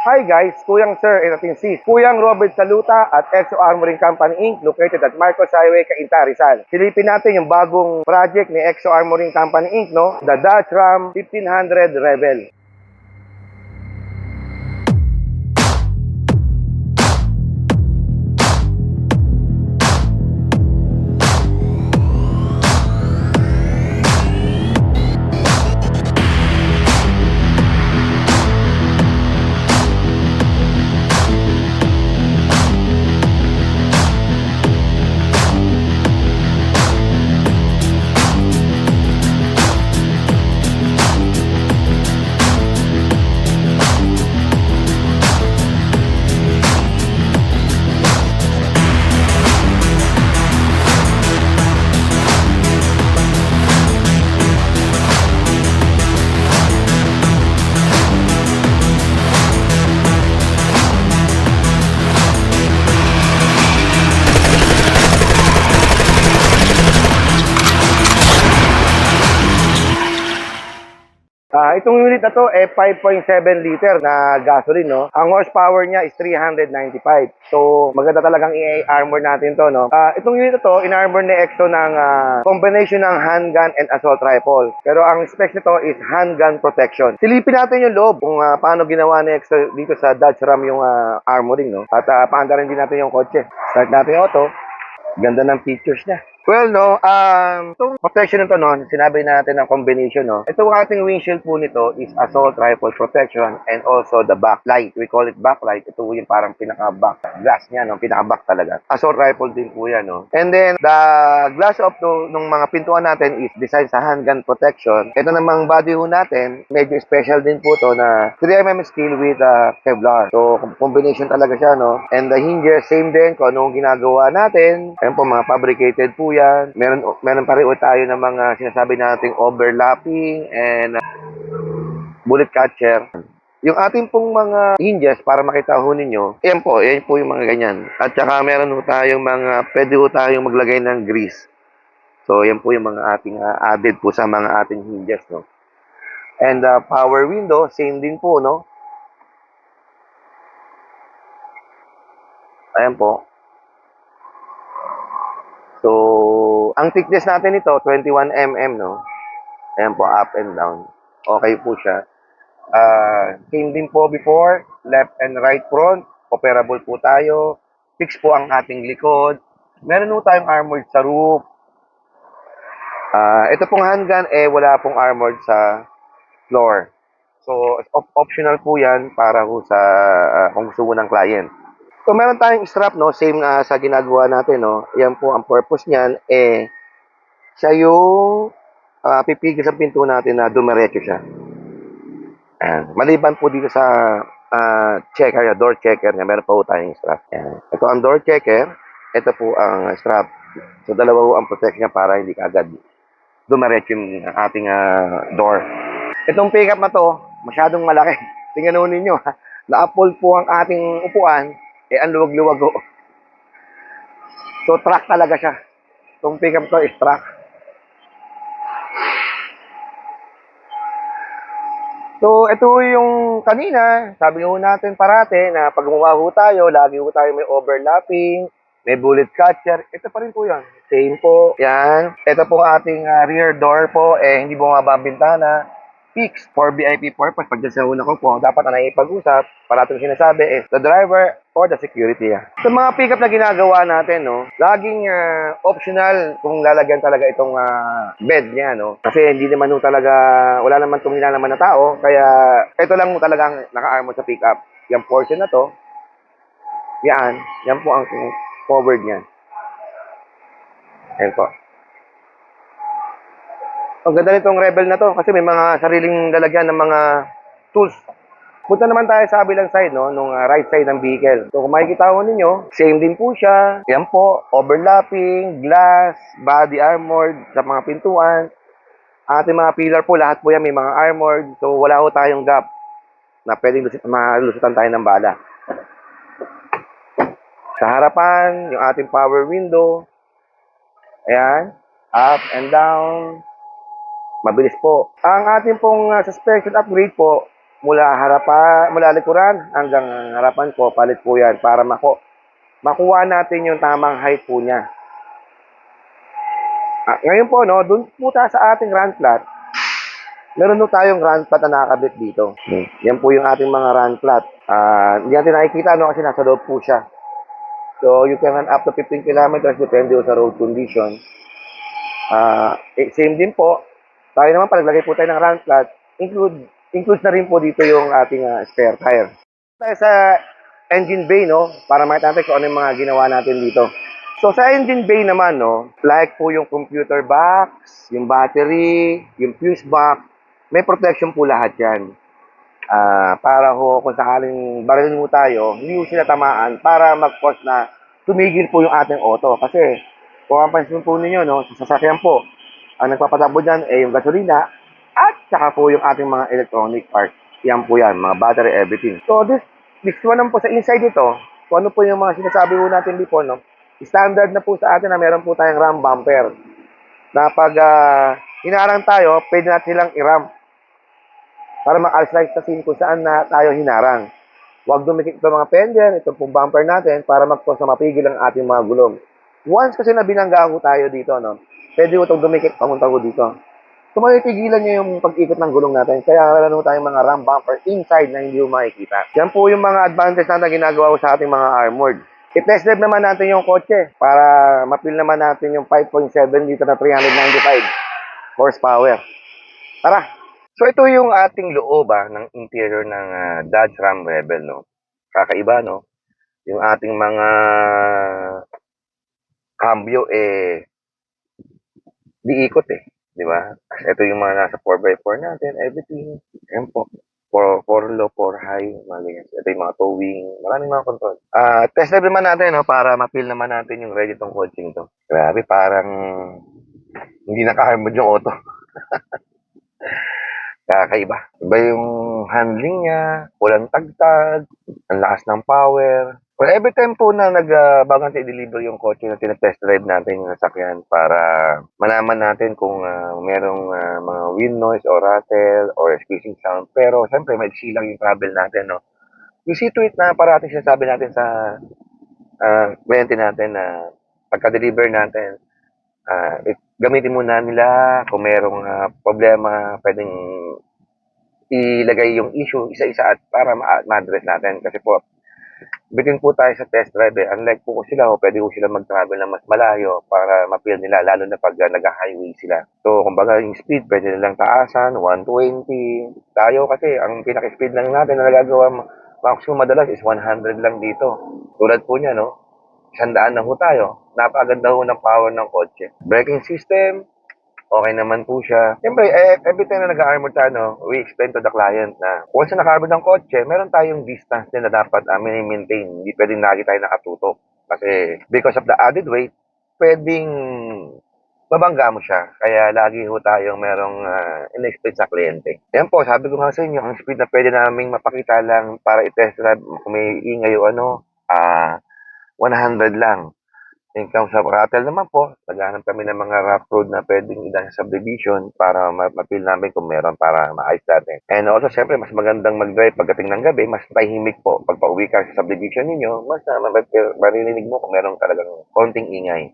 Hi guys, Kuyang Sir and ating sis, Kuyang Robert Saluta at Exo Armoring Company Inc. located at Marcos Highway, Cainta, Rizal. Silipin natin yung bagong project ni Exo Armoring Company Inc. No? The Dodge Ram 1500 Rebel. Itong unit na to, 5.7 liter na gasoline, no? Ang horsepower niya is 395. So, maganda talagang i-armor natin to, no? Itong unit na to, in-armor ni Exo ng combination ng handgun and assault rifle. Pero ang specs nito is handgun protection. Silipin natin yung loob kung paano ginawa ni Exo dito sa Dodge Ram yung armoring, no? At paanda rin din natin yung kotse. Start natin yung auto. Ganda ng features niya. Well, no, itong protection nito, no, sinabi natin ng combination, no. Itong ating windshield po nito is assault rifle protection and also the backlight. We call it backlight. Ito yung parang pinaka-back glass niya, no, pinaka-back talaga. Assault rifle din po yan, no. And then, the glass of nung mga pintuan natin is designed sa handgun protection. Ito namang body ho natin, medyo special din po to na 3mm steel with Kevlar. So, combination talaga siya, no. And the hinges, same din kung anong ginagawa natin. Ayan po, mga fabricated po yan. Meron pa rin tayo ng mga sinasabi nating overlapping and bullet catcher. Yung ating pong mga hinges, para makita ho ninyo, yan po yung mga ganyan. At saka meron ho tayong pwede ho tayong maglagay ng grease. So, yan po yung mga ating added po sa mga ating hinges, no. And power window, same din po, no. Ayan po. So, ang thickness natin ito, 21 mm, no? Ayan po, up and down. Okay po siya. Same din po before, left and right front. Operable po tayo. Fix po ang ating likod. Meron po tayong armored sa roof. Ito pong handgun, wala pong armored sa floor. So, optional po yan para po sa kung gusto mo ng client. So, meron tayong strap, no? Same sa ginagawa natin, no? Yan po ang purpose niyan, siya yung pipigil sa pinto natin na dumiretso siya. Maliban po dito sa checker, door checker niya, meron pa po tayong strap. Ayan. Ito ang door checker, ito po ang strap. So, dalawa po ang protect niya para hindi agad dumiretso yung ating door. Itong pickup na to, masyadong malaki. Tingnan mo ninyo, na-uphold po ang ating upuan, ang luwag-luwag ho. So, truck talaga siya. Itong pickup to is truck. So, ito yung kanina, sabi ho natin parate na pag gumawa ho tayo, lagi ho tayo may overlapping, may bullet catcher. Ito pa rin po yan. Same po. Yan. Ito pong ating rear door po, hindi bumaba ang bintana. Fixed for VIP purpose. Pag dyan sa una ko po, dapat na naipag-usap. Parating sinasabi is the driver or the security. Sa mga pickup na ginagawa natin, no, laging optional kung lalagyan talaga itong bed niya, no. Kasi hindi naman talaga, wala naman itong nilalaman na tao. Kaya ito lang talagang naka-armor sa pickup. Yung portion na to, yan po ang covered niya. Ayan po. Ang ganda nitong Rebel na to kasi may mga sariling lalagyan ng mga tools. Punta naman tayo sa kabilang side, no, nung right side ng vehicle. So kung makikita ko ninyo, same din po siya. Yan po, overlapping, glass, body armored sa mga pintuan. Ating mga pillar po, lahat po yan may mga armored. So wala po tayong gap na pwedeng malusutan tayo ng bala. Sa harapan, yung ating power window. Ayan, up and down. Mabilis po. Ang ating pong suspension upgrade po, mula likuran hanggang harapan ko, palit po yan para makuha natin yung tamang height po niya. Ngayon po, no, dun po tayo sa ating run flat, meron po tayong run flat na nakakabit dito. Yan po yung ating mga run flat. Hindi natin nakikita, no, kasi nasa loob po siya. So, you can run up to 15 kilometers depende sa road condition. Same din po, tayo naman pag naglagay po tayo ng run flat, includes na rin po dito yung ating spare tire. Tayo sa engine bay, no, para makita natin kung ano yung mga ginawa natin dito. So, sa engine bay naman, no, like po yung computer box, yung battery, yung fuse box, may protection po lahat yan. Para ho, kung sakaling barilin mo tayo, hindi mo sila tamaan para mag-cause na tumigil po yung ating auto. Kasi, kung ang pansin po ninyo, no, sa sasakyan po, ang nagpapatakbo dyan ay yung gasolina at saka po yung ating mga electronic parts. Yan po yan, mga battery, everything. So, this one naman po sa inside nito, kung ano po yung mga sinasabi po natin before, no, standard na po sa atin na meron po tayong ram bumper. Na pag hinarang tayo, pwede natin silang i-ram para maka-slice sa scene kung saan na tayo hinarang. Huwag dumikit ito mga fender, ito pong bumper natin para mag-cause na mapigil ang ating mga gulong. Once kasi na binangga ko tayo dito, no, pwede ko itong dumikit pamunta ko dito. So, matigilan nyo yung pag-ikot ng gulong natin. Kaya meron tayong mga ram bumper inside na hindi mo makikita. Yan po yung mga advantage na ginagawa ko sa ating mga armored. I-test drive naman natin yung kotse para mapil naman natin yung 5.7 liter na 395 horsepower. Tara! So ito yung ating loob ng interior ng Dodge Ram Rebel, no. Kakaiba, no. Yung ating mga cambio di ikot di ba? Ito yung mga nasa 4x4 natin, everything. Ayan po. 4 low, 4 high, mga ganyan. Ito yung mga towing, maraming mga control. Test drive naman natin, no, para ma-feel naman natin yung ready tong coaching to. Grabe, parang hindi naka-armored yung auto. Kakaiba. Iba yung handling niya, walang tagtag, ang lakas ng power. Well, every time po na bago natin i-deliver yung kotse na tinatest drive natin yung nasakyan para malaman natin kung merong mga wind noise or rattle or squeezing sound. Pero siyempre, may lang yung travel natin, no? You see to it na parating sinasabi natin sa kliyente natin na pagka-deliver natin, gamitin muna nila kung merong problema, pwedeng ilagay yung issue isa-isa at para ma-address natin. Kasi po, bitin po tayo sa test drive Unlike po sila, pwede po sila mag-travel na mas malayo para ma-feel nila, lalo na pag nag-highway sila. So, kumbaga yung speed, pwede nilang taasan, 120. Tayo kasi, ang pinaka-speed lang natin na nagagawa maximum madalas is 100 lang dito. Tulad po niya, no? 100 na ho tayo. Napakaganda ho ng power ng kotse. Braking system, okay naman po siya. Siyempre, every time na nag-armor tayo, no, we explain to the client na once na naka-armor ng kotse, meron tayong distance din na dapat maintain. Hindi pwedeng lagi tayo nakatutok. Kasi because of the added weight, pwedeng mabangga mo siya. Kaya lagi ho tayong merong in-explain sa kliyente. Yan po, sabi ko nga sa inyo, ang speed na pwede naming mapakita lang para i-test drive kung may ingay o 100 lang. Income sa rattle naman po, naghahanap kami ng mga rough road na pwedeng idaan sa subdivision para ma-feel namin kung meron para maayos natin. And also, syempre, mas magandang mag-drive pagdating ng gabi, mas tahimik po. Pag pauwi ka sa subdivision ninyo, mas maririnig mo kung meron talagang konting ingay.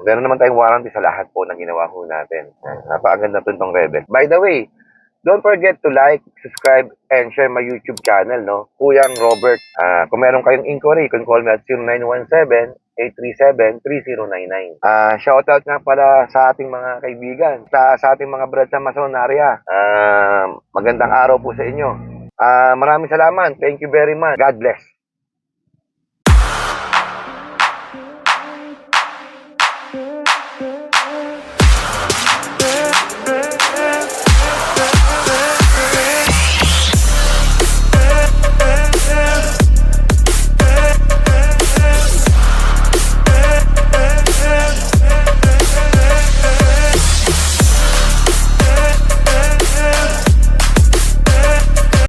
Meron naman tayong warranty sa lahat po na ginawa ko natin. Napakaganda po itong Rebel. By the way, don't forget to like, subscribe, and share my YouTube channel, no? Kuyang Robert. Kung meron kayong inquiry, you can call me at 0917-837-3099. Shoutout nga pala sa ating mga kaibigan, sa ating mga brad sa Masonaria. Magandang araw po sa inyo. Maraming salamat. Thank you very much. God bless.